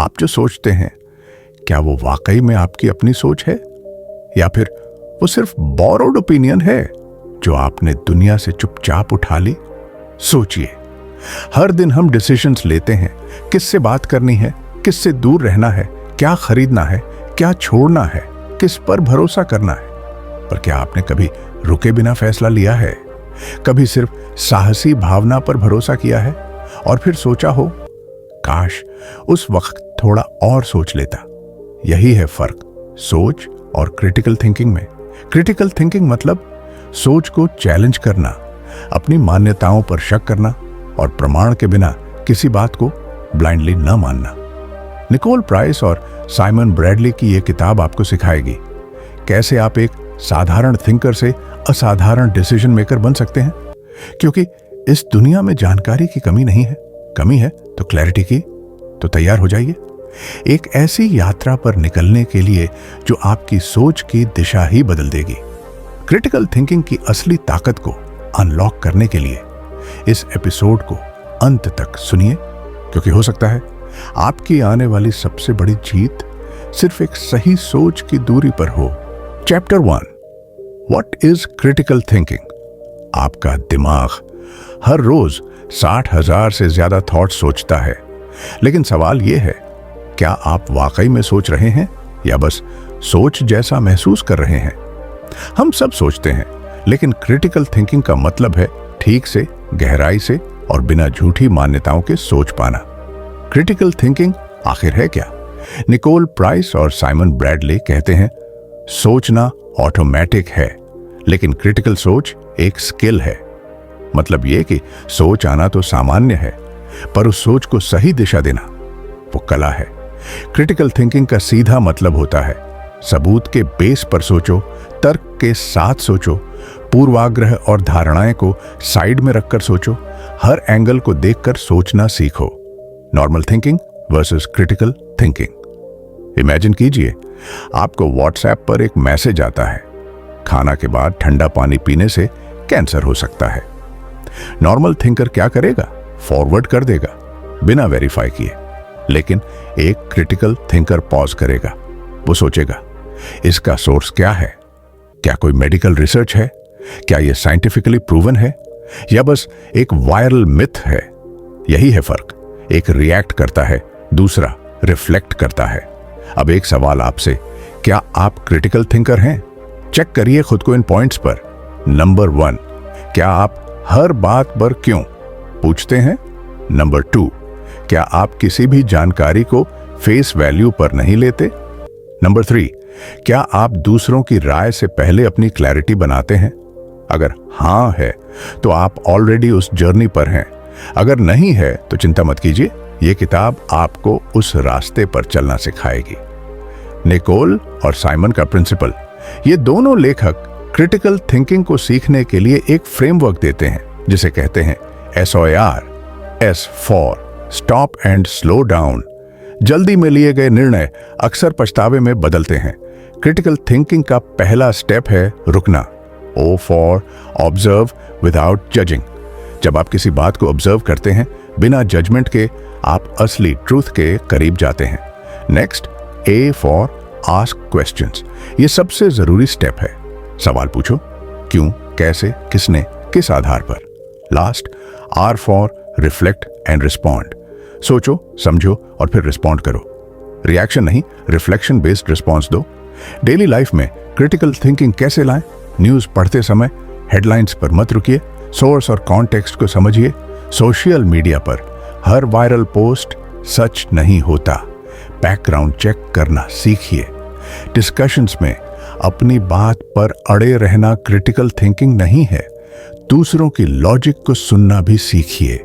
आप जो सोचते हैं क्या वो वाकई में आपकी अपनी सोच है, या फिर वो सिर्फ बोरोड ओपिनियन है जो आपने दुनिया से चुपचाप उठा ली? सोचिए, हर दिन हम डिसीजंस लेते हैं, किससे बात करनी है, किससे दूर रहना है, क्या खरीदना है, क्या छोड़ना है, किस पर भरोसा करना है। पर क्या आपने कभी रुके बिना फैसला लिया है? कभी सिर्फ साहसी भावना पर भरोसा किया है और फिर सोचा हो, काश उस वक्त थोड़ा और सोच लेता। यही है फर्क सोच और क्रिटिकल थिंकिंग में। क्रिटिकल थिंकिंग मतलब सोच को चैलेंज करना, अपनी मान्यताओं पर शक करना और प्रमाण के बिना किसी बात को ब्लाइंडली न मानना। निकोल प्राइस और साइमन ब्रैडली की यह किताब आपको सिखाएगी कैसे आप एक साधारण थिंकर से असाधारण डिसीजन मेकर बन सकते हैं। क्योंकि इस दुनिया में जानकारी की कमी नहीं है, कमी है तो क्लैरिटी की। तो तैयार हो जाइए एक ऐसी यात्रा पर निकलने के लिए जो आपकी सोच की दिशा ही बदल देगी। क्रिटिकल थिंकिंग की असली ताकत को अनलॉक करने के लिए इस एपिसोड को अंत तक सुनिए, क्योंकि हो सकता है आपकी आने वाली सबसे बड़ी जीत सिर्फ एक सही सोच की दूरी पर हो। Chapter 1, what is critical thinking? आपका दिमाग हर रोज 60,000 से ज्यादा थॉट सोचता है, लेकिन सवाल यह है, क्या आप वाकई में सोच रहे हैं या बस सोच जैसा महसूस कर रहे हैं? हम सब सोचते हैं, लेकिन क्रिटिकल थिंकिंग का मतलब है ठीक से, गहराई से और बिना झूठी मान्यताओं के सोच पाना। क्रिटिकल थिंकिंग आखिर है क्या? निकोल प्राइस और साइमन ब्रैडली कहते हैं, सोचना ऑटोमेटिक है, लेकिन क्रिटिकल सोच एक स्किल है। मतलब यह कि सोच आना तो सामान्य है, पर उस सोच को सही दिशा देना वो कला है। क्रिटिकल थिंकिंग का सीधा मतलब होता है सबूत के बेस पर सोचो, तर्क के साथ सोचो, पूर्वाग्रह और धारणाएं को साइड में रखकर सोचो, हर एंगल को देखकर सोचना सीखो। Normal thinking versus critical thinking. Imagine कीजिए आपको व्हाट्सएप पर एक मैसेज आता है, खाना के बाद ठंडा पानी पीने से कैंसर हो सकता है। नॉर्मल थिंकर क्या करेगा? फॉरवर्ड कर देगा बिना वेरीफाई किए। लेकिन एक क्रिटिकल थिंकर पॉज करेगा, वो सोचेगा इसका सोर्स क्या है, क्या कोई मेडिकल रिसर्च है, क्या यह साइंटिफिकली प्रूवन है, या बस एक वायरल मिथ है। यही है फर्क, एक रिएक्ट करता है, दूसरा रिफ्लेक्ट करता है। अब एक सवाल आपसे, क्या आप क्रिटिकल थिंकर हैं? चेक करिए खुद को इन पॉइंट्स पर। नंबर 1, क्या आप हर बात पर क्यों पूछते हैं? नंबर 2, क्या आप किसी भी जानकारी को फेस वैल्यू पर नहीं लेते? नंबर 3, क्या आप दूसरों की राय से पहले अपनी क्लैरिटी बनाते हैं? अगर हाँ है तो आप ऑलरेडी उस जर्नी पर हैं। अगर नहीं है तो चिंता मत कीजिए, यह किताब आपको उस रास्ते पर चलना सिखाएगी। निकोल और साइमन का प्रिंसिपल, ये दोनों लेखक क्रिटिकल थिंकिंग को सीखने के लिए एक फ्रेमवर्क देते हैं जिसे कहते हैं SOAR। S for stop and slow down. जल्दी में लिए गए निर्णय अक्सर पछतावे में बदलते हैं। क्रिटिकल थिंकिंग का पहला स्टेप है रुकना। O for observe without judging. जब आप किसी बात को ऑब्जर्व करते हैं बिना जजमेंट के, आप असली ट्रूथ के करीब जाते हैं। Next, A for ask questions. ये सबसे जरूरी स्टेप है। सवाल पूछो, क्यों, कैसे, किसने, किस आधार पर। Last, R for reflect and respond. सोचो, समझो और फिर रिस्पॉन्ड करो। रिएक्शन नहीं, रिफ्लेक्शन बेस्ड रिस्पॉन्स दो। डेली लाइफ में क्रिटिकल थिंकिंग कैसे लाएं? न्यूज पढ़ते समय हेडलाइंस पर मत रुकिए, सोर्स और कॉन्टेक्स्ट को समझिए। सोशल मीडिया पर हर वायरल पोस्ट सच नहीं होता। बैकग्राउंड चेक करना सीखिए। डिस्कशंस में अपनी बात पर अड़े रहना क्रिटिकल थिंकिंग नहीं है। दूसरों की लॉजिक को सुनना भी सीखिए।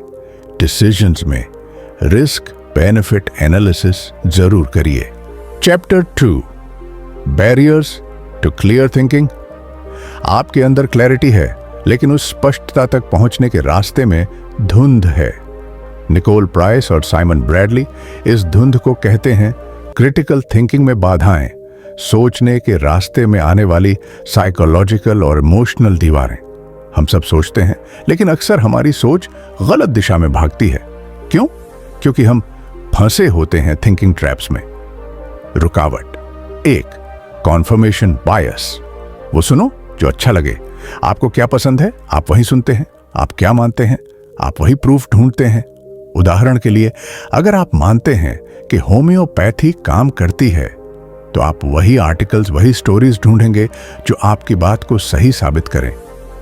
डिसीजंस में रिस्क बेनिफिट एनालिसिस जरूर करिए। Chapter 2, barriers to clear thinking. आपके अंदर क्लैरिटी है, लेकिन उस स्पष्टता तक पहुंचने के रास्ते में धुंध है। निकोल प्राइस और साइमन ब्रैडली इस धुंध को कहते हैं क्रिटिकल थिंकिंग में बाधाएं, सोचने के रास्ते में आने वाली साइकोलॉजिकल और इमोशनल दीवारें। हम सब सोचते हैं, लेकिन अक्सर हमारी सोच गलत दिशा में भागती है। क्यों? क्योंकि हम फंसे होते हैं थिंकिंग ट्रैप्स में। रुकावट एक, कॉन्फर्मेशन बायस। वो सुनो जो अच्छा लगे। आपको क्या पसंद है आप वही सुनते हैं, आप क्या मानते हैं आप वही प्रूफ ढूंढते हैं। उदाहरण के लिए, अगर आप मानते हैं कि होम्योपैथी काम करती है तो आप वही आर्टिकल्स, वही स्टोरीज ढूंढेंगे जो आपकी बात को सही साबित करें।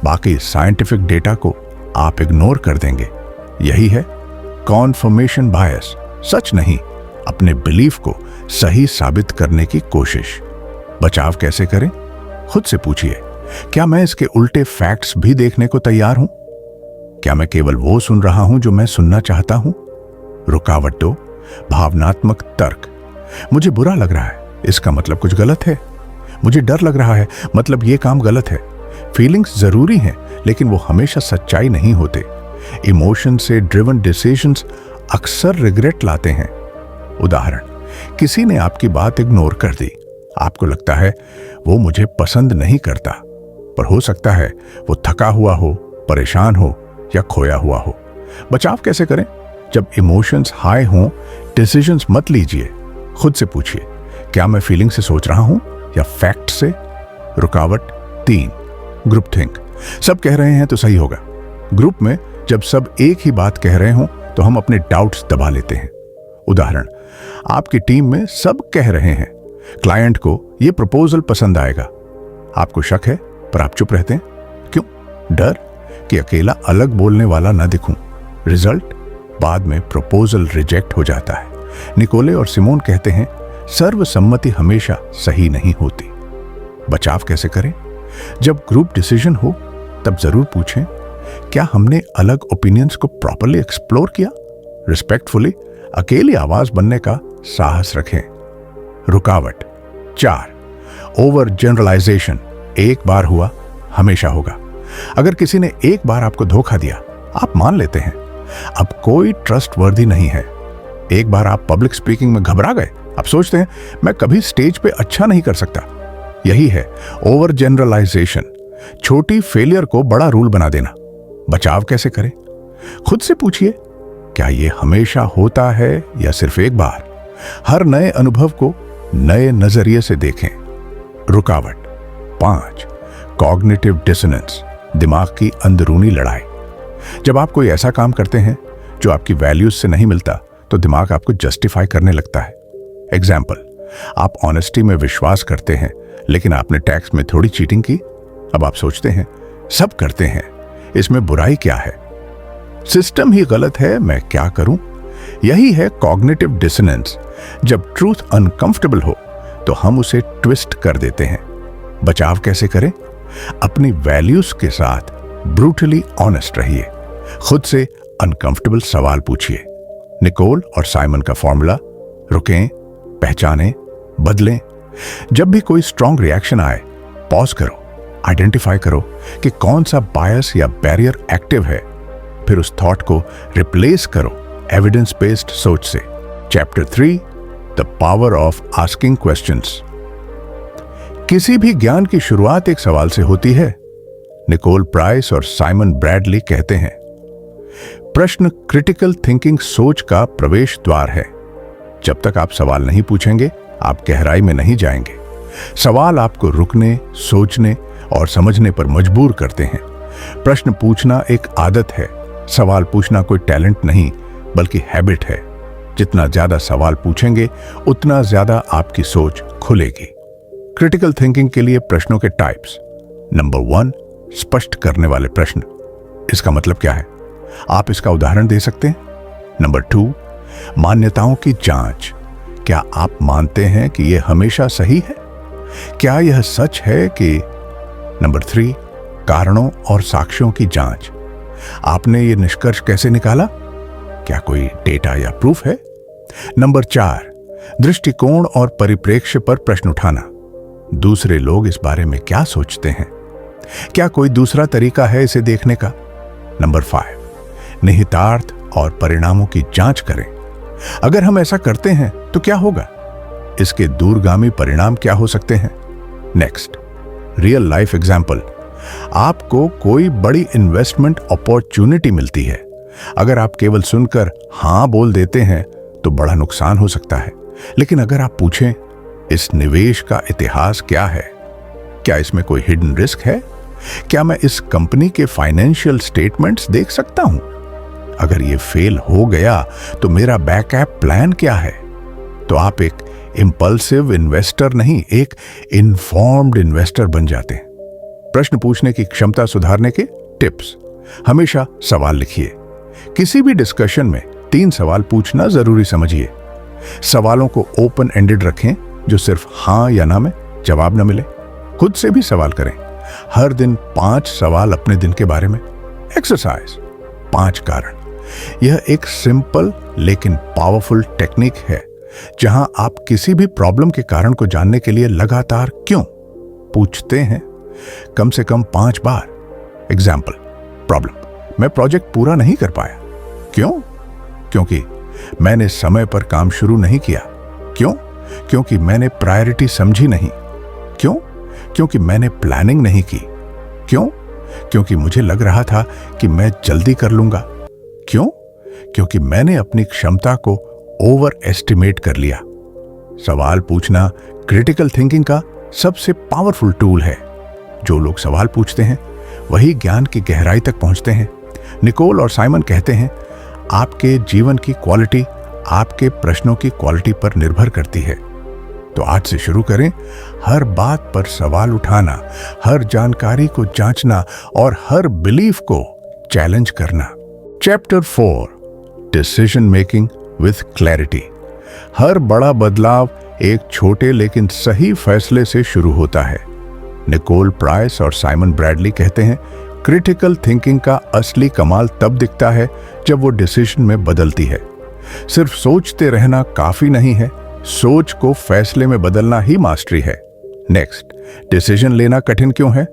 बाकी साइंटिफिक डेटा को आप इग्नोर कर देंगे। यही है कॉन्फर्मेशन बायस। सच नहीं, अपने बिलीफ को सही साबित करने की कोशिश। बचाव कैसे करें? खुद से पूछिए, क्या मैं इसके उल्टे फैक्ट्स भी देखने को तैयार हूं? क्या मैं केवल वो सुन रहा हूं जो मैं सुनना चाहता हूं? रुकावट दो, भावनात्मक तर्क। मुझे बुरा लग रहा है, इसका मतलब कुछ गलत है। मुझे डर लग रहा है, मतलब ये काम गलत है। फीलिंग्स जरूरी हैं, लेकिन वो हमेशा सच्चाई नहीं होते। इमोशन से ड्रिवन डिसीजंस अक्सर रिग्रेट लाते हैं। उदाहरण, किसी ने आपकी बात इग्नोर कर दी। आपको लगता है वो मुझे पसंद नहीं करता, पर हो सकता है वो थका हुआ हो, परेशान हो या खोया हुआ हो। बचाव कैसे करें? जब इमोशंस हाई हों, डिसीजंस मत लीजिए। खुद से पूछिए, क्या मैं फीलिंग से सोच रहा हूं या फैक्ट से? रुकावट तीन, ग्रुप थिंक। सब कह रहे हैं तो सही होगा। ग्रुप में जब सब एक ही बात कह रहे हों तो हम अपने डाउट्स दबा लेते हैं। उदाहरण, आपकी टीम में सब कह रहे हैं क्लाइंट को यह प्रपोजल पसंद आएगा। आपको शक है पर आप चुप रहते हैं। क्यों? डर कि अकेला अलग बोलने वाला ना दिखूं। रिजल्ट, बाद में प्रपोजल रिजेक्ट हो जाता है। निकोले और सिमोन कहते हैं, सर्वसम्मति हमेशा सही नहीं होती। बचाव कैसे करें? जब ग्रुप डिसीजन हो तब जरूर पूछें, क्या हमने अलग ओपिनियंस को प्रॉपर्ली एक्सप्लोर किया? रिस्पेक्टफुली अकेली आवाज बनने का साहस रखें। रुकावट चार, ओवर जनरलाइजेशन। एक बार हुआ हमेशा होगा। अगर किसी ने एक बार आपको धोखा दिया, आप मान लेते हैं अब कोई ट्रस्टवर्दी नहीं है। एक बार आप पब्लिक स्पीकिंग में घबरा गए, आप सोचते हैं मैं कभी स्टेज पे अच्छा नहीं कर सकता। यही है ओवर जनरलाइजेशन, छोटी फेलियर को बड़ा रूल बना देना। बचाव कैसे करें? खुद से पूछिए, क्या यह हमेशा होता है या सिर्फ एक बार? हर नए अनुभव को नए नजरिए से देखें। रुकावट पांच, कॉग्निटिव डिसोनेंस, दिमाग की अंदरूनी लड़ाई। जब आप कोई ऐसा काम करते हैं जो आपकी वैल्यूज से नहीं मिलता तो दिमाग आपको जस्टिफाई करने लगता है। एग्जाम्पल, आप ऑनेस्टी में विश्वास करते हैं लेकिन आपने टैक्स में थोड़ी चीटिंग की। अब आप सोचते हैं सब करते हैं, इसमें बुराई क्या है? सिस्टम ही गलत है, मैं क्या करूं? यही है कॉग्निटिव डिसोनेंस। जब ट्रूथ अनकंफर्टेबल हो तो हम उसे ट्विस्ट कर देते हैं। बचाव कैसे करें? अपनी वैल्यूज के साथ ब्रूटली ऑनेस्ट रहिए। खुद से अनकंफर्टेबल सवाल पूछिए। निकोल और साइमन का फॉर्मूला, रुकें, पहचानें, बदलें। जब भी कोई स्ट्रॉन्ग रिएक्शन आए, पॉज करो, आइडेंटिफाई करो कि कौन सा बायस या बैरियर एक्टिव है। फिर उस थॉट को रिप्लेस करो एविडेंस बेस्ड सोच से। Chapter 3, the power of asking questions. किसी भी ज्ञान की शुरुआत एक सवाल से होती है। निकोल प्राइस और साइमन ब्रैडली कहते हैं, प्रश्न क्रिटिकल थिंकिंग सोच का प्रवेश द्वार है। जब तक आप सवाल नहीं पूछेंगे, आप गहराई में नहीं जाएंगे। सवाल आपको रुकने, सोचने और समझने पर मजबूर करते हैं। प्रश्न पूछना एक आदत है। सवाल पूछना कोई टैलेंट नहीं, बल्कि हैबिट है। जितना ज्यादा सवाल पूछेंगे, उतना ज्यादा आपकी सोच खुलेगी। क्रिटिकल थिंकिंग के लिए प्रश्नों के टाइप्स। नंबर 1, स्पष्ट करने वाले प्रश्न। इसका मतलब क्या है? आप इसका उदाहरण दे सकते हैं। नंबर 2, मान्यताओं की जांच। क्या आप मानते हैं कि यह हमेशा सही है? क्या यह सच है कि? नंबर 3, कारणों और साक्ष्यों की जांच। आपने यह निष्कर्ष कैसे निकाला? क्या कोई डेटा या प्रूफ है? नंबर 4, दृष्टिकोण और परिप्रेक्ष्य पर प्रश्न उठाना। दूसरे लोग इस बारे में क्या सोचते हैं? क्या कोई दूसरा तरीका है इसे देखने का? नंबर 5, निहितार्थ और परिणामों की जांच करें। अगर हम ऐसा करते हैं तो क्या होगा? इसके दूरगामी परिणाम क्या हो सकते हैं? Next, real life example. आपको कोई बड़ी इन्वेस्टमेंट अपॉर्चुनिटी मिलती है। अगर आप केवल सुनकर हां बोल देते हैं तो बड़ा नुकसान हो सकता है। लेकिन अगर आप पूछें इस निवेश का इतिहास क्या है, क्या इसमें कोई हिडन रिस्क है, क्या मैं इस कंपनी के फाइनेंशियल स्टेटमेंट्स देख सकता हूं, अगर ये फेल हो गया तो मेरा बैकअप प्लान क्या है, तो आप एक इंपल्सिव इन्वेस्टर नहीं, एक इन्फॉर्म्ड इन्वेस्टर बन जाते हैं। प्रश्न पूछने की क्षमता सुधारने के टिप्स: हमेशा सवाल लिखिए। किसी भी डिस्कशन में 3 सवाल पूछना जरूरी समझिए। सवालों को ओपन एंडेड रखें, जो सिर्फ हां या ना में जवाब न मिले। खुद से भी सवाल करें। हर दिन 5 सवाल अपने दिन के बारे में। एक्सरसाइज 5 कारण। यह एक सिंपल लेकिन पावरफुल टेक्निक है, जहां आप किसी भी प्रॉब्लम के कारण को जानने के लिए लगातार क्यों पूछते हैं, कम से कम 5 बार। एग्जाम्पल: प्रॉब्लम: मैं प्रोजेक्ट पूरा नहीं कर पाया। क्यों? क्योंकि मैंने समय पर काम शुरू नहीं किया। क्यों? क्योंकि मैंने प्रायोरिटी समझी नहीं। क्यों? क्योंकि मैंने प्लानिंग नहीं की। क्यों? क्योंकि मुझे लग रहा था कि मैं जल्दी कर लूंगा। क्यों? क्योंकि मैंने अपनी क्षमता को ओवर एस्टिमेट कर लिया। सवाल पूछना क्रिटिकल थिंकिंग का सबसे पावरफुल टूल है। जो लोग सवाल पूछते हैं वही ज्ञान की गहराई तक पहुंचते हैं। निकोल और साइमन कहते हैं, आपके जीवन की क्वालिटी आपके प्रश्नों की क्वालिटी पर निर्भर करती है। तो आज से शुरू करें हर बात पर सवाल उठाना, हर जानकारी को जांचना और हर बिलीफ को चैलेंज करना। Chapter 4: decision making with clarity. हर बड़ा बदलाव एक छोटे लेकिन सही फैसले से शुरू होता है। निकोल प्राइस और साइमन ब्रैडली कहते हैं, क्रिटिकल थिंकिंग का असली कमाल तब दिखता है जब वो डिसीजन में बदलती है। सिर्फ सोचते रहना काफी नहीं है, सोच को फैसले में बदलना ही मास्टरी है। नेक्स्ट: डिसीजन लेना कठिन क्यों है?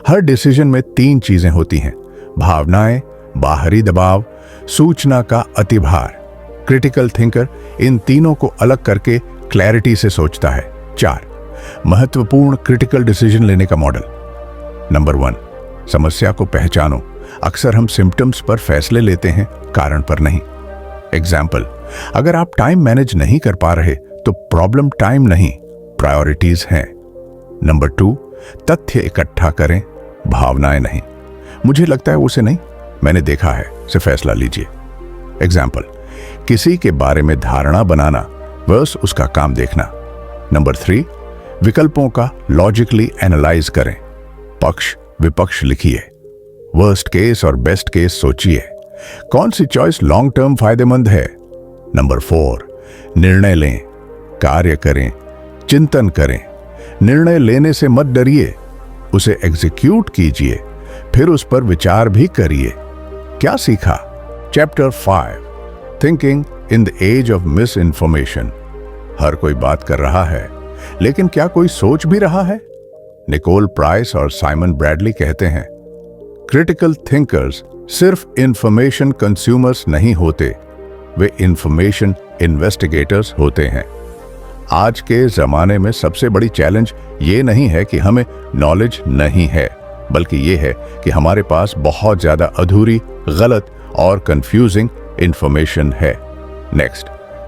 हर डिसीजन में 3 चीजें होती हैं: भावनाएं, बाहरी दबाव, सूचना का अतिभार। क्रिटिकल थिंकर इन तीनों को अलग करके क्लैरिटी से सोचता है। 4 महत्वपूर्ण क्रिटिकल डिसीजन लेने का मॉडल। नंबर 1: समस्या को पहचानो। अक्सर हम सिम्टम्स पर फैसले लेते हैं, कारण पर नहीं। एग्जाम्पल: अगर आप टाइम मैनेज नहीं कर पा रहे तो प्रॉब्लम टाइम नहीं, प्रायोरिटीज हैं। नंबर 2: तथ्य इकट्ठा करें, भावनाएं नहीं। मुझे लगता है उसे नहीं, मैंने देखा है, से फैसला लीजिए। एग्जाम्पल: किसी के बारे में धारणा बनाना वर्स उसका काम देखना। नंबर 3: विकल्पों का लॉजिकली एनालाइज करें, पक्ष विपक्ष लिखिए, वर्स्ट केस और बेस्ट केस सोचिए, कौन सी चॉइस लॉन्ग टर्म फायदेमंद है। नंबर 4: निर्णय लें, कार्य करें, चिंतन करें। निर्णय लेने से मत डरिए, उसे एग्जीक्यूट कीजिए, फिर उस पर विचार भी करिए। क्या सीखा? Chapter 5: thinking in the age of misinformation. हर कोई बात कर रहा है, लेकिन क्या कोई सोच भी रहा है? निकोल प्राइस और साइमन ब्रैडली कहते हैं, क्रिटिकल थिंकर्स सिर्फ इंफॉर्मेशन कंज्यूमर्स नहीं होते, वे इंफॉर्मेशन इन्वेस्टिगेटर्स होते हैं। आज के जमाने में सबसे बड़ी चैलेंज ये नहीं है कि हमें नॉलेज नहीं है, बल्कि ये है कि हमारे पास बहुत ज्यादा अधूरी, गलत और कंफ्यूजिंग इंफॉर्मेशन है। नेक्स्ट: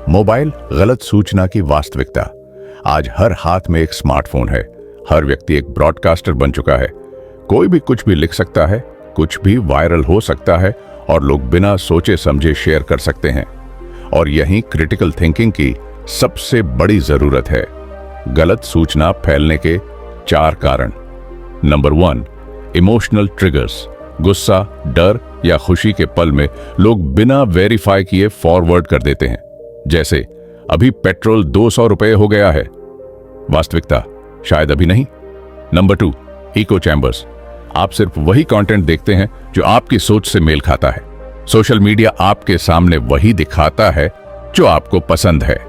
मोबाइल गलत सूचना की वास्तविकता। आज हर हाथ में एक स्मार्टफोन है, हर व्यक्ति एक ब्रॉडकास्टर बन चुका है। कोई भी कुछ भी लिख सकता है, कुछ भी वायरल हो सकता है और लोग बिना सोचे समझे शेयर कर सकते हैं। और यही क्रिटिकल थिंकिंग की सबसे बड़ी जरूरत है। गलत सूचना फैलने के 4 कारण। Number 1: emotional triggers. गुस्सा, डर या खुशी के पल में लोग बिना वेरीफाई किए फॉरवर्ड कर देते हैं, जैसे अभी पेट्रोल 200 रुपए हो गया है। वास्तविकता शायद अभी नहीं। Number 2: echo chambers. आप सिर्फ वही कंटेंट देखते हैं जो आपकी सोच से मेल खाता है। सोशल मीडिया आपके सामने वही दिखाता है जो आपको पसंद है।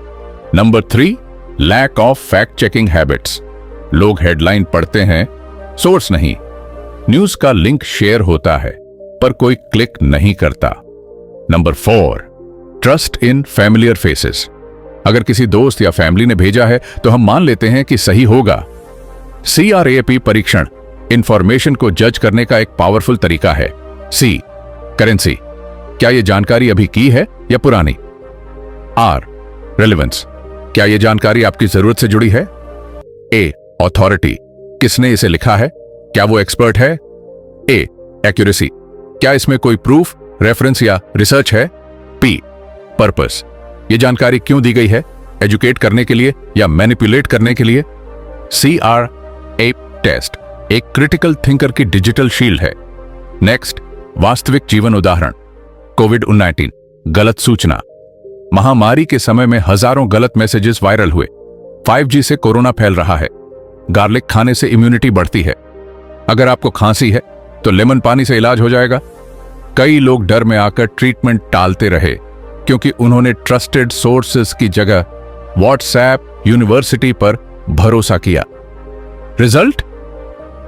Number 3: lack of fact checking habits. लोग हेडलाइन पढ़ते हैं, सोर्स नहीं। न्यूज का लिंक शेयर होता है पर कोई क्लिक नहीं करता। Number 4: trust in familiar faces. अगर किसी दोस्त या फैमिली ने भेजा है तो हम मान लेते हैं कि सही होगा। CRAP परीक्षण इंफॉर्मेशन को जज करने का एक पावरफुल तरीका है। C: currency. क्या यह जानकारी अभी की है या पुरानी? R: रेलेवेंस, क्या यह जानकारी आपकी जरूरत से जुड़ी है? ए, ऑथोरिटी, किसने इसे लिखा है, क्या वो एक्सपर्ट है? ए, एक्यूरेसी, क्या इसमें कोई प्रूफ, रेफरेंस या रिसर्च है? पी, पर्पस, यह जानकारी क्यों दी गई है, एजुकेट करने के लिए या मैनिपुलेट करने के लिए? CR टेस्ट एक क्रिटिकल थिंकर की डिजिटल शील्ड है। नेक्स्ट, वास्तविक जीवन उदाहरण। कोविड-19, गलत सूचना। महामारी के समय में हजारों गलत मैसेजेस वायरल हुए। 5G से कोरोना फैल रहा है। गार्लिक खाने से इम्यूनिटी बढ़ती है। अगर आपको खांसी है तो लेमन पानी से इलाज हो जाएगा। कई लोग डर में आकर ट्रीटमेंट टालते रहे क्योंकि उन्होंने ट्रस्टेड सोर्सेस की जगह व्हाट्सएप यूनिवर्सिटी पर भरोसा किया। रिजल्ट,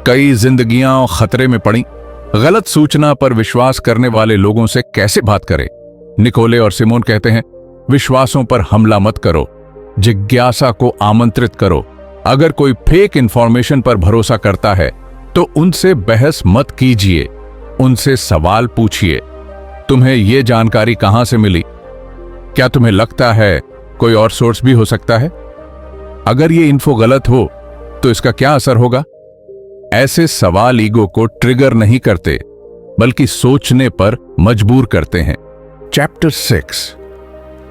कई जिंदगियां खतरे में पड़ी। गलत सूचना पर विश्वास करने वाले लोगों से कैसे बात करें? निकोले और सिमोन कहते हैं, विश्वासों पर हमला मत करो, जिज्ञासा को आमंत्रित करो। अगर कोई फेक इंफॉर्मेशन पर भरोसा करता है तो उनसे बहस मत कीजिए, उनसे सवाल पूछिए। तुम्हें यह जानकारी कहां से मिली? क्या तुम्हें लगता है कोई और सोर्स भी हो सकता है? अगर ये इन्फो गलत हो तो इसका क्या असर होगा? ऐसे सवाल ईगो को ट्रिगर नहीं करते बल्कि सोचने पर मजबूर करते हैं। Chapter 6,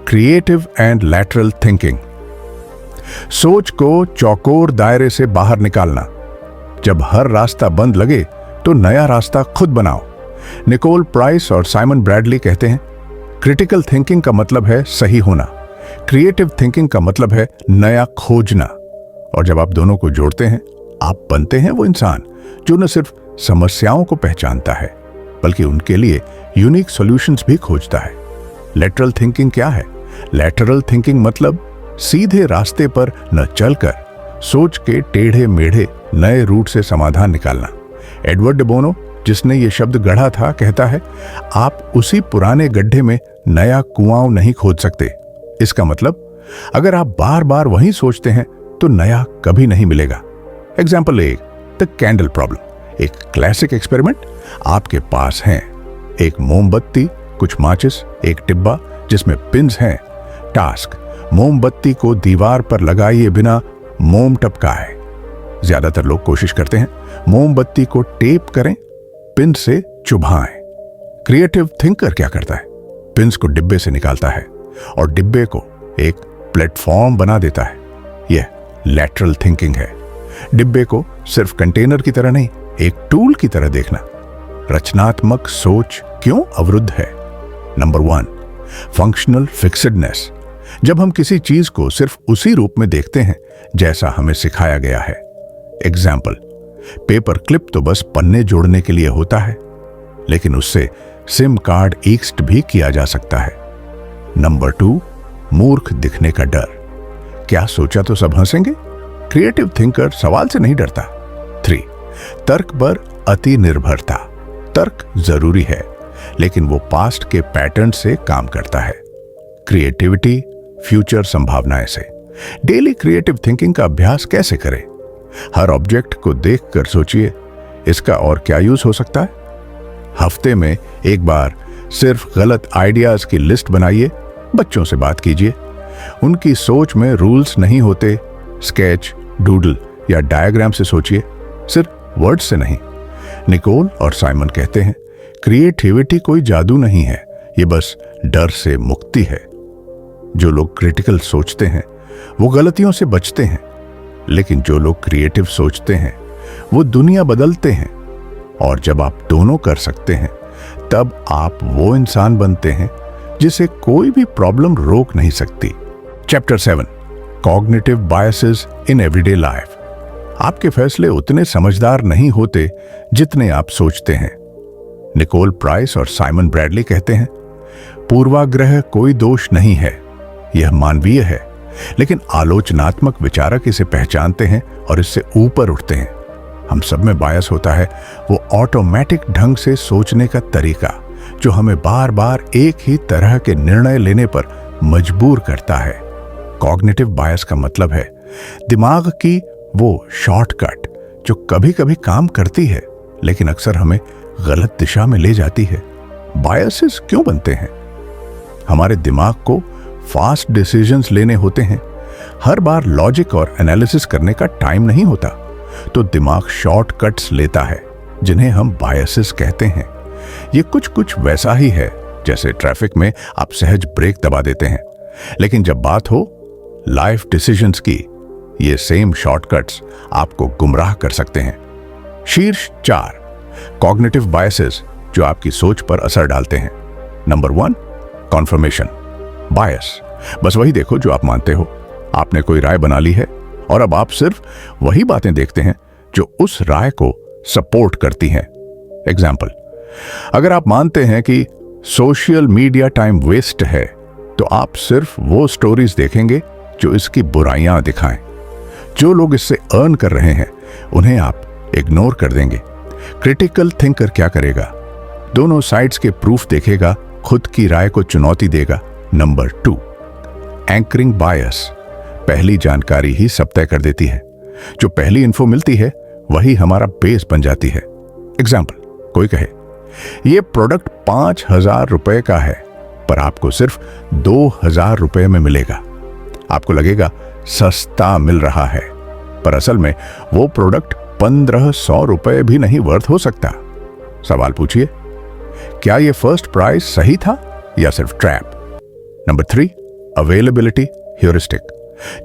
creative and lateral thinking. सोच को चौकोर दायरे से बाहर निकालना। जब हर रास्ता बंद लगे तो नया रास्ता खुद बनाओ। निकोल प्राइस और साइमन ब्रैडली कहते हैं, क्रिटिकल थिंकिंग का मतलब है सही होना, क्रिएटिव थिंकिंग का मतलब है नया खोजना। और जब आप दोनों को जोड़ते हैं, आप बनते हैं वो इंसान जो न सिर्फ समस्याओं को पहचानता है बल्कि उनके लिए यूनिक सॉल्यूशंस भी खोजता है। लैटरल थिंकिंग क्या है? लैटरल थिंकिंग मतलब सीधे रास्ते पर न चलकर सोच के टेढ़े मेढ़े नए रूट से समाधान निकालना। एडवर्ड बोनो, जिसने ये शब्द गढ़ा था, कहता है, आप उसी पुराने गड्ढे में नया कुआं नहीं खोद सकते। इसका मतलब अगर आप बार बार वही सोचते हैं तो नया कभी नहीं मिलेगा। Example 1, the candle problem. एक क्लासिक एक्सपेरिमेंट। आपके पास है एक मोमबत्ती, कुछ माचिस, एक डिब्बा जिसमें पिन्स हैं। टास्क, मोमबत्ती को दीवार पर लगाए बिना मोम टपकाए। ज्यादातर लोग कोशिश करते हैं मोमबत्ती को टेप करें, पिन से चुभाएं। क्रिएटिव थिंकर क्या करता है? पिन्स को डिब्बे से निकालता है और डिब्बे को एक प्लेटफॉर्म बना देता है। यह लैटरल थिंकिंग है। डिब्बे को सिर्फ कंटेनर की तरह नहीं, एक टूल की तरह देखना। रचनात्मक सोच क्यों अवरुद्ध है? Number 1, functional fixedness. जब हम किसी चीज को सिर्फ उसी रूप में देखते हैं जैसा हमें सिखाया गया है। एग्जाम्पल, पेपर क्लिप तो बस पन्ने जोड़ने के लिए होता है, लेकिन उससे सिम कार्ड एक्स्ट भी किया जा सकता है। नंबर 2, मूर्ख दिखने का डर। क्या सोचा तो सब हंसेंगे? क्रिएटिव थिंकर सवाल से नहीं डरता। 3, तर्क पर अति निर्भरता। तर्क जरूरी है, लेकिन वो पास्ट के पैटर्न से काम करता है। क्रिएटिविटी फ्यूचर संभावनाएं से। डेली क्रिएटिव थिंकिंग का अभ्यास कैसे करें? हर ऑब्जेक्ट को देखकर सोचिए, इसका और क्या यूज हो सकता है? हफ्ते में एक बार सिर्फ गलत आइडियाज की लिस्ट बनाइए। बच्चों से बात कीजिए, उनकी सोच में रूल्स नहीं होते। स्केच, डूडल या डायग्राम से सोचिए, सिर्फ वर्ड से नहीं। निकोल और साइमन कहते हैं, क्रिएटिविटी कोई जादू नहीं है, ये बस डर से मुक्ति है। जो लोग क्रिटिकल सोचते हैं वो गलतियों से बचते हैं, लेकिन जो लोग क्रिएटिव सोचते हैं वो दुनिया बदलते हैं। और जब आप दोनों कर सकते हैं, तब आप वो इंसान बनते हैं जिसे कोई भी प्रॉब्लम रोक नहीं सकती। Chapter 7, cognitive biases in everyday life. आपके फैसले उतने समझदार नहीं होते जितने आप सोचते हैं। निकोल प्राइस और साइमन ब्रैडली कहते हैं, पूर्वाग्रह कोई दोष नहीं है, यह मानवीय है, लेकिन आलोचनात्मक विचारक इसे पहचानते हैं और इससे ऊपर उठते हैं। हम सब में बायस होता है वो ऑटोमेटिक ढंग से सोचने का तरीका जो हमें बार बार एक ही तरह के निर्णय लेने पर मजबूर करता है। कॉग्निटिव बायस का मतलब है दिमाग की वो शॉर्टकट जो कभी कभी काम करती है लेकिन अक्सर हमें गलत दिशा में ले जाती है। बायसेस क्यों बनते हैं? हमारे दिमाग को फास्ट डिसीजंस लेने होते हैं, हर बार लॉजिक और एनालिसिस करने का टाइम नहीं होता, तो दिमाग शॉर्टकट्स लेता है जिन्हें हम बायसेस कहते हैं। ये कुछ कुछ वैसा ही है जैसे ट्रैफिक में आप सहज ब्रेक दबा देते हैं, लेकिन जब बात हो लाइफ डिसीजंस की, ये सेम शॉर्टकट्स आपको गुमराह कर सकते हैं। शीर्ष 4 कॉग्निटिव बायसेस जो आपकी सोच पर असर डालते हैं। नंबर 1, कॉन्फर्मेशन बायस। बस वही देखो जो आप मानते हो। आपने कोई राय बना ली है और अब आप सिर्फ वही बातें देखते हैं जो उस राय को सपोर्ट करती हैं। एग्जाम्पल, अगर आप मानते हैं कि सोशल मीडिया टाइम वेस्ट है, तो आप सिर्फ वो स्टोरीज देखेंगे जो इसकी बुराइयां दिखाएं। जो लोग इससे अर्न कर रहे हैं उन्हें आप इग्नोर कर देंगे। क्रिटिकल थिंकर क्या करेगा? दोनों साइड्स के प्रूफ देखेगा, खुद की राय को चुनौती देगा। नंबर 2, एंकरिंग बायस। पहली जानकारी ही सब तय कर देती है। जो पहली इन्फो मिलती है वही हमारा बेस बन जाती है। एग्जाम्पल, कोई कहे ये प्रोडक्ट 5,000 रुपए का है पर आपको सिर्फ 2,000 रुपए में मिलेगा। आपको लगेगा सस्ता मिल रहा है, पर असल में वो प्रोडक्ट 1,500 रुपए भी नहीं वर्थ हो सकता। सवाल पूछिए, क्या ये फर्स्ट प्राइस सही था या सिर्फ ट्रैप? Number 3, availability heuristic.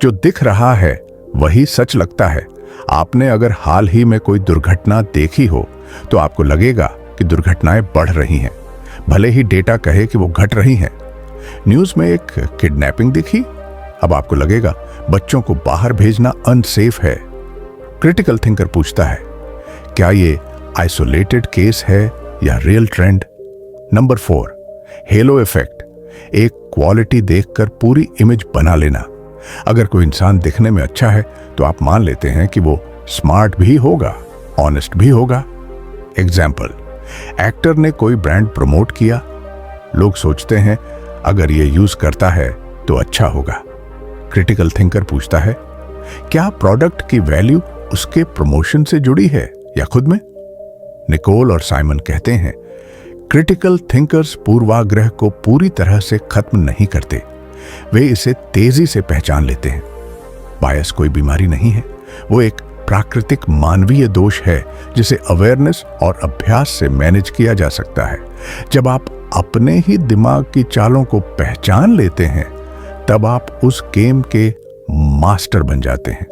जो दिख रहा है वही सच लगता है। आपने अगर हाल ही में कोई दुर्घटना देखी हो तो आपको लगेगा कि दुर्घटनाएं बढ़ रही हैं, भले ही डेटा कहे कि वो घट रही हैं। न्यूज़ में एक किडनैपिंग दिखी, अब आपको लगेगा बच्चों को बाहर भेजना अनसेफ है। क्रिटिकल थिंकर पूछता है, क्या ये आइसोलेटेड केस है या real trend? Number 4, hello effect. एक क्वालिटी देखकर पूरी इमेज बना लेना। अगर कोई इंसान दिखने में अच्छा है तो आप मान लेते हैं कि वो स्मार्ट भी होगा, ऑनेस्ट भी होगा। एग्जाम्पल, एक्टर ने कोई ब्रांड प्रमोट किया, लोग सोचते हैं अगर ये यूज करता है तो अच्छा होगा। क्रिटिकल थिंकर पूछता है, क्या प्रोडक्ट की वैल्यू उसके प्रमोशन से जुड़ी है या खुद में? निकोल और साइमन कहते हैं, क्रिटिकल थिंकर्स पूर्वाग्रह को पूरी तरह से खत्म नहीं करते, वे इसे तेजी से पहचान लेते हैं। बायस कोई बीमारी नहीं है, वो एक प्राकृतिक मानवीय दोष है जिसे अवेयरनेस और अभ्यास से मैनेज किया जा सकता है। जब आप अपने ही दिमाग की चालों को पहचान लेते हैं, तब आप उस गेम के मास्टर बन जाते हैं।